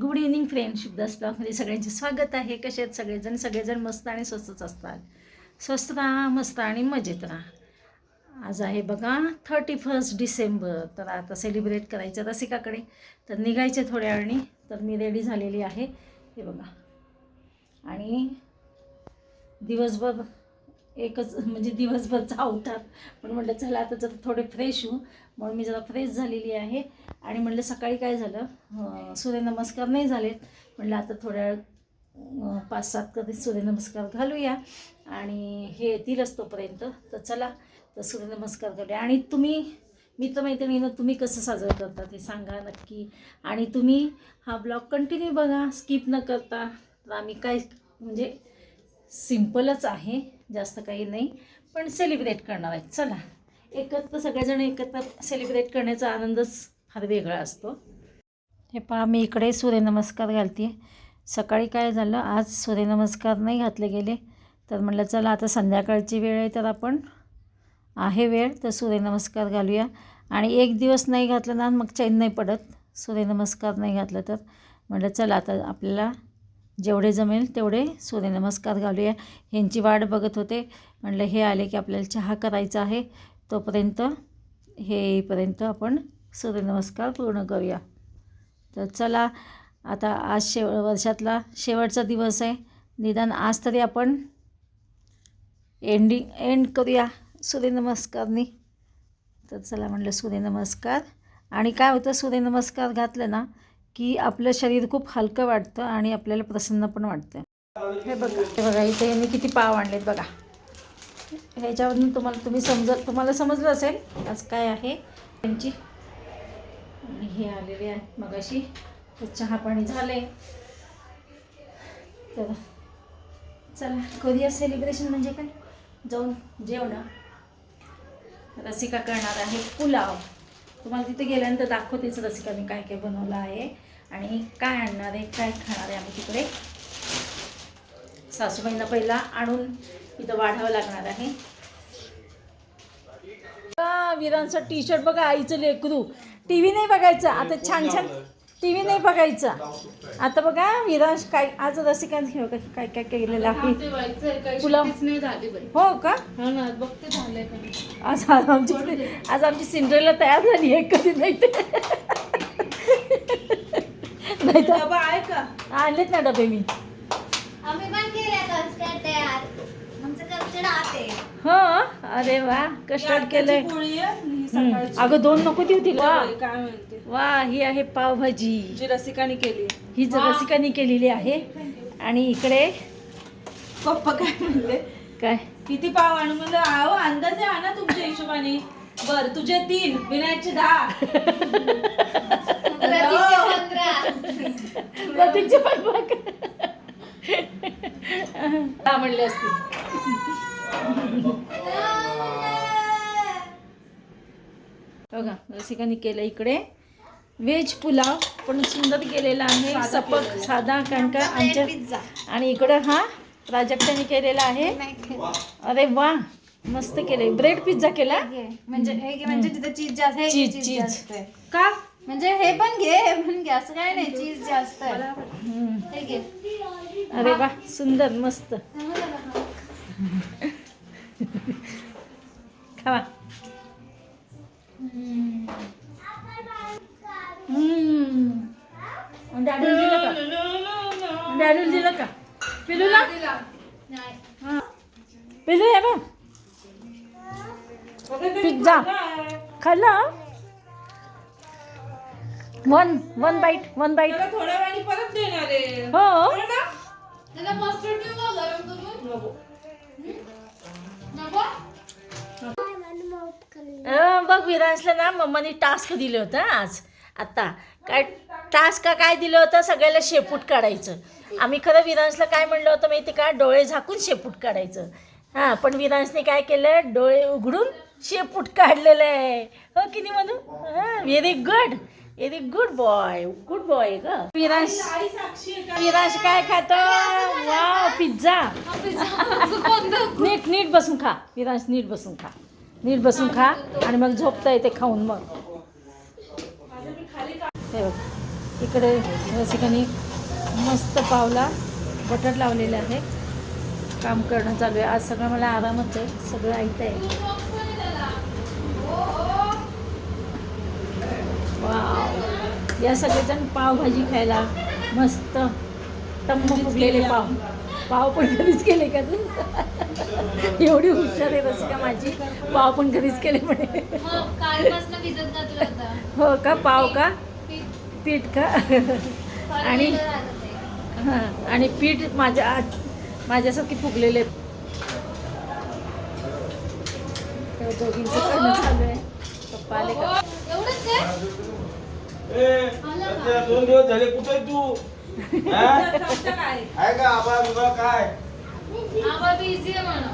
Good evening friend, शुभदास ब्लॉगमध्ये सगळ्यांचे स्वागत आहे. कसे आहेत सगळेजण मस्त आणि स्वस्तच असतात. स्वस्त राहा, मस्त आणि मजेत राहा. आज आहे बघा 31 डिसेंबर. तर आता सेलिब्रेट करायचं रसिकाकडे, तर निघायचे थोड्या वेळाने. तर मी रेडी झालेली आहे, हे बघा. आणि दिवसभर एकच म्हणजे दिवसभरचा अवतार, पण म्हटलं चला आता जरा थोडे फ्रेश होऊ. म्हणून मी जरा फ्रेश झालेली आहे. आणि म्हटलं सकाळी काय झालं, सूर्यनमस्कार नाही झालेत. म्हटलं आता थोड्या 5-7 कधी सूर्यनमस्कार घालूया आणि हे येतीलच तोपर्यंत. तर चला तर सूर्यनमस्कार घालूया. आणि तुम्ही मित्रमैत्रिणीनं तुम्ही कसं साजरं करतात हे सांगा नक्की. आणि तुम्ही हा ब्लॉग कंटिन्यू बघा, स्किप न करता. तर आम्ही काय म्हणजे सिम्पलच आहे, जास्त काही नाही, पण सेलिब्रेट करणार आहे. चला एकत्र सगळेजण एकत्र सेलिब्रेट करण्याचा आनंदच फार वेगळा असतो. हे पहा, मी इकडे सूर्यनमस्कार घालते. सकाळी काय झालं, आज सूर्यनमस्कार नाही घातले गेले. तर म्हटलं चला आता संध्याकाळची वेळ आहे, तर आपण आहे वेळ तर सूर्यनमस्कार घालूया. आणि एक दिवस नाही घातलं ना मग चैन नाही पडत, सूर्यनमस्कार नाही घातलं तर. म्हटलं चला आता आपल्याला जेवढे जमेल तेवढे सूर्यनमस्कार घालूया. ह्यांची वाट बघत होते. म्हटलं हे आले की आपल्याला चहा करायचा आहे, तोपर्यंत हे येईपर्यंत आपण सूर्यनमस्कार पूर्ण करूया. तर चला आता आज वर्षातला शेवटचा दिवस आहे. निदान आज तरी आपण एंड करूया सूर्यनमस्कारनी. तर चला म्हटलं सूर्यनमस्कार. आणि काय होतं, सूर्यनमस्कार घातलं ना की आपलं शरीर खूप हलकं वाटतं आणि आपल्याला प्रसन्न पण वाटतं. हे बघा इथे मी किती पाव आणलेत बघा. ह्याच्यावरून तुम्हाला समजलं असेल आज काय आहे त्यांची. आणि हे आलेले आहेत मगाशी. तर चहा पाणी झाले. तर चला करूया सेलिब्रेशन. म्हणजे काय, जाऊन जेवणं. रसिका करणार आहे पुलाव. तुम्हाला तिथे गेल्यानंतर दाखवतेच रसिकाने काय काय बनवलं आहे आणि काय आणणार आहे, काय खाणार आहे आम्ही तिकडे. सासूबाईंना पहिला आणून इथं वाढावं लागणार आहे. वीरांचा टी शर्ट बघा, आईचं लेकरू. टी व्ही नाही बघायचं आता, छान छान टी व्ही नाही बघायचं आता. बघा विरांश काय आज रसिकांनी घेऊ का काय काय केलेलं आहे पुलाव. हो का, आज आमची सिंड्रेला तयार झाली आहे. कधी नाही नाही तर आहे का, आणलेत ना डबे मी. हो अरे वा, कस्टर्ड केलंय. अगं 2 नको देऊ तिला. वा ही आहे पावभाजी जी रसिकाने केली. ही रसिकाने केलेली आहे. आणि इकडे पप्पा काय म्हणले, काय किती पाव आणू म्हणलं. आहो अंदाजे आणा तुमच्या हिशोबाने. बर तुझे 3, विनायकचे 10, प्रतीकचे 15 म्हणले असतील. बघा रसिकाने केलं इकडे व्हेज पुलाव, पण सुंदर केलेला आहे, सपक साधा. कारण का आमच्या. आणि इकडं हा प्राजक्ताने केलेला आहे. अरे वा मस्त केले. ब्रेड पिझ्झा केला. म्हणजे तिथे चीज जास्त आहे. चीज का म्हणजे हे पण घे असं काय नाही, चीज जास्त आहे. अरे वा सुंदर मस्त. खावा. डॅडूला दिलं का, डॅडूला दिलं का पिलूला. पिलू आहे बा पिझ्झा खाल्ला. वन बाईट थोड्या वेळाने परत देणार आहे. हो बघ विरांशला ना मम्माने टास्क दिलं होतं आज. आता काय टास्क काय दिलं होतं, सगळ्याला शेपूट काढायचं. आम्ही खरं विरांशला काय म्हणलं होतं माहिती का, डोळे झाकून शेपूट काढायचं. हां पण विरांशने काय केलं, डोळे उघडून शेपूट काढलेलं आहे. हो की नाही म्हणू. हां व्हेरी गुड बॉय ग. विरांश काय खातो. वा पिझ्झा. नीट बसून खा विरांश, नीट बसून खा आणि मग झोपता येते खाऊन. मग हे बघ इकडे रसिकाने मस्त पावला बटर लावलेलं आहे. काम करणं चालू आहे. आज सगळं मला आरामच आहे, सगळं ऐकतं आहे. वाव, या सगळेजण पावभाजी खायला मस्त टम्म फुगलेले पाव पण कधीच केले का तू? एवढी हुशार आहे रसिका माझी. पाव पण कधीच केले म्हणे. कालपासून भिजत घातलं होतं. हो का? पाव का? पीठ का? आणि हां, आणि पीठ माझ्यासारखी फुगलेले. तर दोघींचं करणं चालू आहे. पप्पा आले का? एवढंच आहे? सध्या 2 दिवस झाले कुठे आहे तू? आहे का आबा बिबा काय? आबा बिझी आहे म्हणून.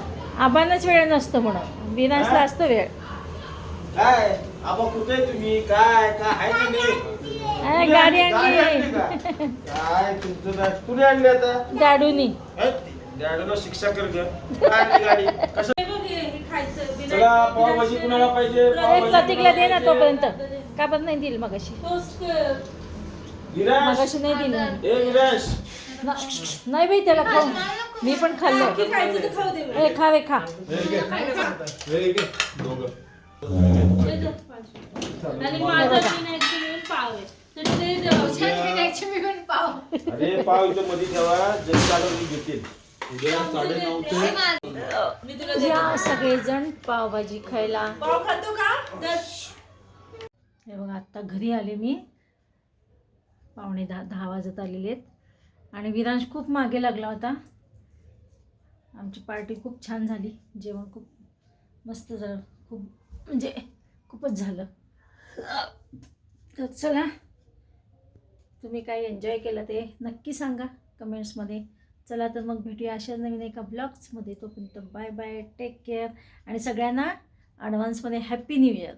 आबांनाच वेळ नसतो म्हणून, विनाशला असतो वेळ. काय आबा कुठे आहे तुम्ही? काय काय आहे की नाही? गाडी गाडी आणली का? काय तुमचं काय? कुणी आणली आता? गाडूनी. डॅडूला शिक्षा कर ग. काय आणली गाडी? कसं? चला पावभाजी कुणाला पाहिजे? एक पावभाजी प्रतीकला दे ना कुणाला तोपर्यंत. का पण नाही दिली मगाशी? विराज मगाशी नाही दिली. ए विराज नाही बाई, त्याला खाऊ. मी पण खाल्लं. ए खा रे खा. मिळून पाव. अरे पाव इथं मध्ये ठेवा. जरी काढून घेतील. उद्या 9:30 या सगळेजण पावभाजी खायला. हे बघा, आत्ता घरी आले मी. 9:45 वाजत आलेले आहेत. आणि विरांश खूप मागे लागला होता. आमची पार्टी खूप छान झाली. जेवण खूप मस्त झालं. खूप म्हणजे खूपच झालं. तर चला, तुम्ही काय एन्जॉय केलं ते नक्की सांगा कमेंट्समध्ये. चला तर मग भेटूया अशा नवीन एका ब्लॉग्समध्ये. तोपर्यंत बाय बाय, टेक केअर. आणि सगळ्यांना ॲडव्हान्समध्ये हॅप्पी न्यू इयर.